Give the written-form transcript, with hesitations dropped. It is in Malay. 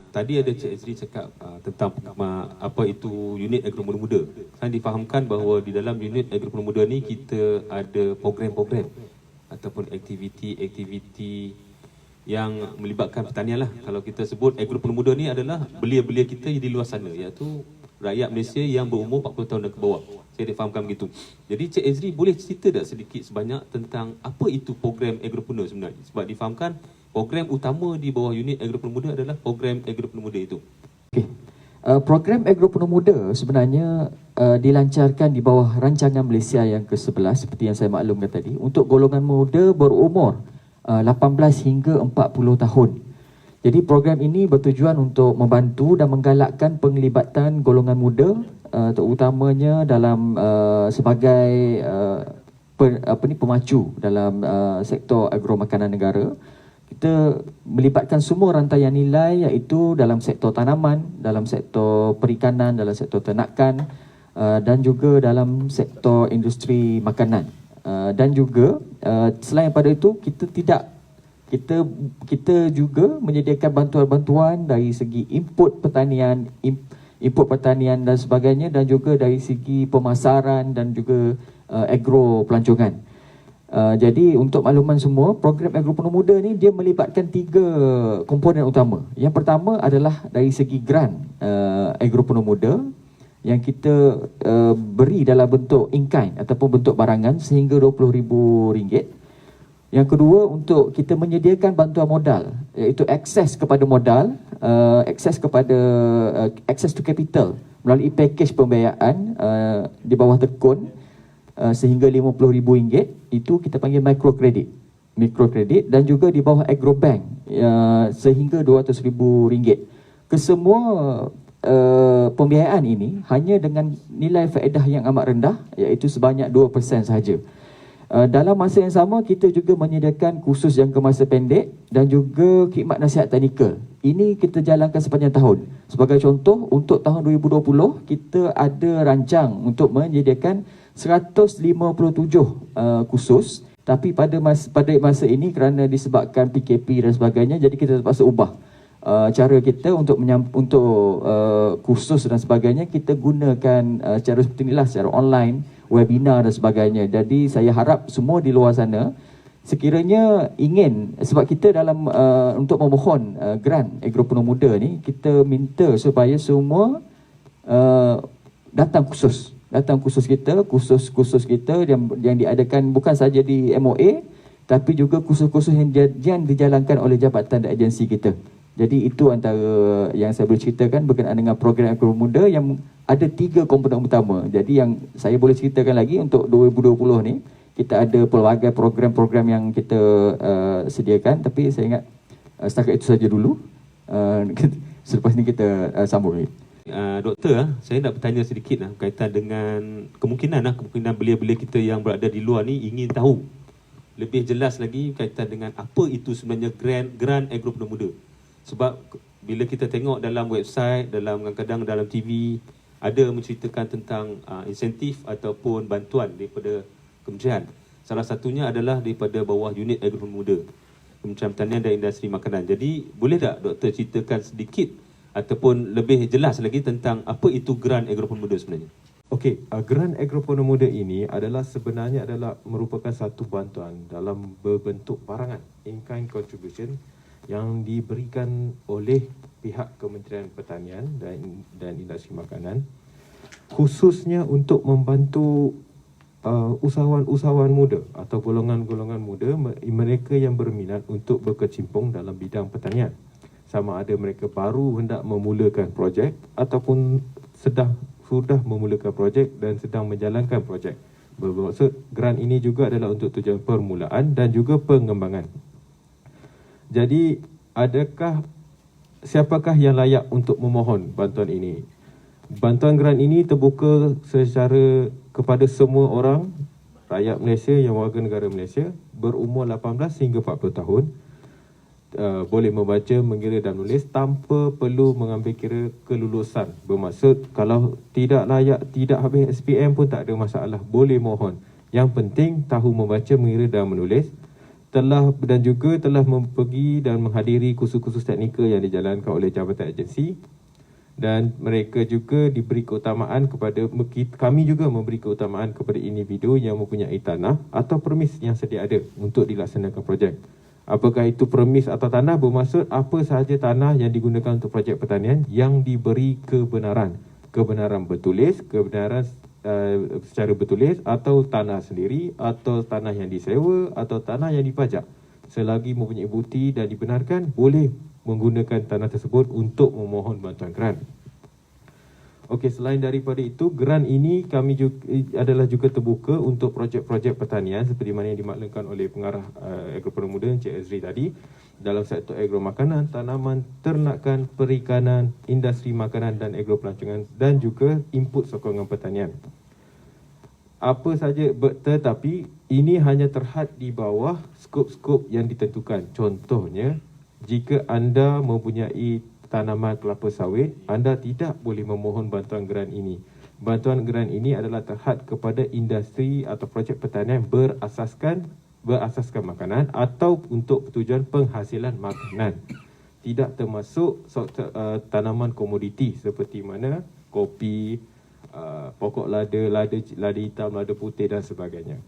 tadi ada Cik Ezri cakap tentang apa itu unit agro muda. Saya difahamkan bahawa di dalam unit agro muda ni kita ada program-program ataupun aktiviti-aktiviti yang melibatkan pertanian lah. Kalau kita sebut agro muda ni adalah belia-belia kita di luar sana, iaitu rakyat Malaysia yang berumur 40 tahun dan ke bawah. Saya difahamkan begitu. Jadi Cik Ezri boleh cerita tak sedikit sebanyak tentang apa itu program agropreneur sebenarnya? Sebab difahamkan program utama di bawah unit agropreneur muda adalah program agropreneur muda itu. Okay. Program agropreneur muda sebenarnya dilancarkan di bawah rancangan Malaysia yang ke-11 seperti yang saya maklumkan tadi untuk golongan muda berumur 18 hingga 40 tahun. Jadi program ini bertujuan untuk membantu dan menggalakkan penglibatan golongan muda terutamanya dalam sebagai pemacu dalam sektor agro makanan negara. Kita melibatkan semua rantaian nilai iaitu dalam sektor tanaman, dalam sektor perikanan, dalam sektor ternakan dan juga dalam sektor industri makanan. Dan juga selain pada itu kita juga menyediakan bantuan-bantuan dari segi input pertanian dan sebagainya, dan juga dari segi pemasaran dan juga agro pelancongan. Jadi untuk makluman semua, program agropreneur muda ni dia melibatkan 3 komponen utama. Yang pertama adalah dari segi grant agropreneur muda yang kita beri dalam bentuk in-kind ataupun bentuk barangan sehingga RM20,000. Yang kedua, untuk kita menyediakan bantuan modal, iaitu akses kepada modal, access to capital melalui package pembiayaan di bawah tekun sehingga RM50,000, itu kita panggil microcredit, dan juga di bawah agrobank sehingga RM200,000. Kesemua pembiayaan ini hanya dengan nilai faedah yang amat rendah, iaitu sebanyak 2% sahaja. Dalam masa yang sama, kita juga menyediakan kursus jangka masa pendek dan juga khidmat nasihat teknikal. Ini kita jalankan sepanjang tahun. Sebagai contoh, untuk tahun 2020, kita ada rancang untuk menyediakan 157 kursus, tapi pada masa ini kerana disebabkan PKP dan sebagainya, jadi kita terpaksa ubah cara kita untuk kursus dan sebagainya. Kita gunakan cara seperti inilah, secara online, webinar dan sebagainya. Jadi saya harap semua di luar sana sekiranya ingin, sebab kita dalam untuk memohon grant agropreneur muda ni, kita minta supaya semua datang kursus kita, kursus kita yang diadakan bukan saja di MOA, tapi juga kursus-kursus yang dijalankan oleh jabatan dan agensi kita. Jadi itu antara yang saya boleh ceritakan berkenaan dengan program agropreneur muda yang ada 3 komponen utama. Jadi yang saya boleh ceritakan lagi untuk 2020 ni, kita ada pelbagai program-program yang kita sediakan, tapi saya ingat setakat itu saja dulu. Selepas ni kita sambung lagi. Doktor, saya nak bertanya sedikit berkaitan dengan kemungkinan belia-belia kita yang berada di luar ni ingin tahu lebih jelas lagi berkaitan dengan apa itu sebenarnya grant agropreneur muda. Sebab bila kita tengok dalam website, kadang-kadang dalam TV, ada menceritakan tentang insentif ataupun bantuan daripada kementerian. Salah satunya adalah daripada bawah unit agropreneur muda, Kementerian Pertanian dan Industri Makanan. Jadi boleh tak doktor ceritakan sedikit ataupun lebih jelas lagi tentang apa itu grant agropreneur muda sebenarnya? Okey, grant agropreneur muda ini sebenarnya adalah merupakan satu bantuan dalam berbentuk barangan, in-kind contribution, yang diberikan oleh pihak Kementerian Pertanian dan Industri Makanan, khususnya untuk membantu usahawan-usahawan muda atau golongan-golongan muda, mereka yang berminat untuk berkecimpung dalam bidang pertanian. Sama ada mereka baru hendak memulakan projek ataupun sudah memulakan projek dan sedang menjalankan projek. Bermaksud grant ini juga adalah untuk tujuan permulaan dan juga pengembangan. Jadi, siapakah yang layak untuk memohon bantuan ini? Bantuan grant ini terbuka secara kepada semua orang, rakyat Malaysia yang warga negara Malaysia berumur 18 hingga 40 tahun, boleh membaca, mengira dan menulis tanpa perlu mengambil kira kelulusan. Bermaksud kalau tidak layak, tidak habis SPM pun tak ada masalah, boleh mohon. Yang penting tahu membaca, mengira dan menulis. telah pergi dan menghadiri kursus-kursus teknikal yang dijalankan oleh Jabatan Agensi, dan mereka juga diberi keutamaan kepada, kami juga memberi keutamaan kepada individu yang mempunyai tanah atau permis yang sedia ada untuk dilaksanakan projek. Apakah itu permis atau tanah bermaksud apa sahaja tanah yang digunakan untuk projek pertanian yang diberi kebenaran bertulis, kebenaran secara bertulis, atau tanah sendiri, atau tanah yang disewa, atau tanah yang dipajak. Selagi mempunyai bukti dan dibenarkan, boleh menggunakan tanah tersebut untuk memohon bantuan grant. Okey, selain daripada itu, grant ini kami juga, adalah juga terbuka untuk projek-projek pertanian seperti mana yang dimaklumkan oleh pengarah Agropreneur Muda Encik Azri tadi, dalam sektor agro makanan, tanaman, ternakan, perikanan, industri makanan dan agro pelancongan, dan juga input sokongan pertanian. Apa saja, tetapi ini hanya terhad di bawah skop-skop yang ditentukan. Contohnya, jika anda mempunyai tanaman kelapa sawit, anda tidak boleh memohon bantuan grant ini. Bantuan grant ini adalah terhad kepada industri atau projek pertanian berasaskan makanan atau untuk tujuan penghasilan makanan. Tidak termasuk tanaman komoditi seperti mana kopi, pokok lada hitam, lada putih dan sebagainya.